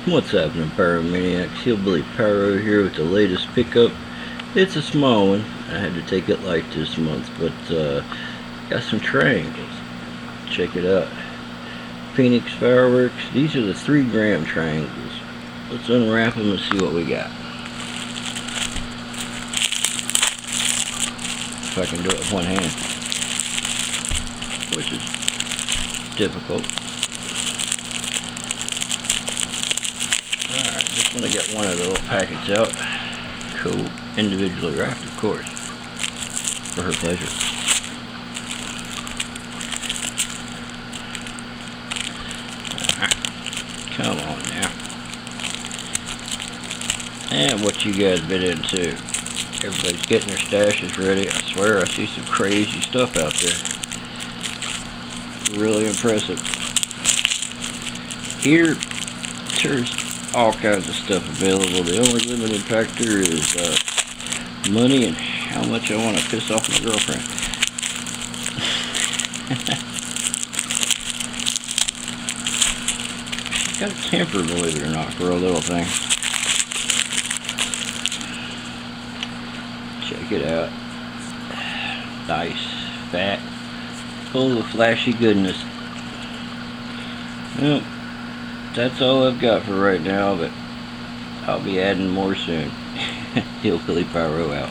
What's happening, Pyromaniacs? Hillbilly Pyro here with the latest pickup. It's a small one. I had to take it light this month, but got some triangles. Check it out. Phoenix fireworks. These are the 3-gram triangles. Let's unwrap them and see what we got. If I can do it with one hand, which is difficult. Alright, just want to get one of the little packets out. Cool. Individually wrapped, of course. For her pleasure. Come on now. And what you guys been into? Everybody's getting their stashes ready. I swear I see some crazy stuff out there. Really impressive. Here, there's all kinds of stuff available. The only limiting factor is money and how much I want to piss off my girlfriend. She's got a temper, believe it or not, for a little thing. Check it out. Nice, fat, full of flashy goodness. Well, that's all I've got for right now, but I'll be adding more soon. Hillbilly Pyro out.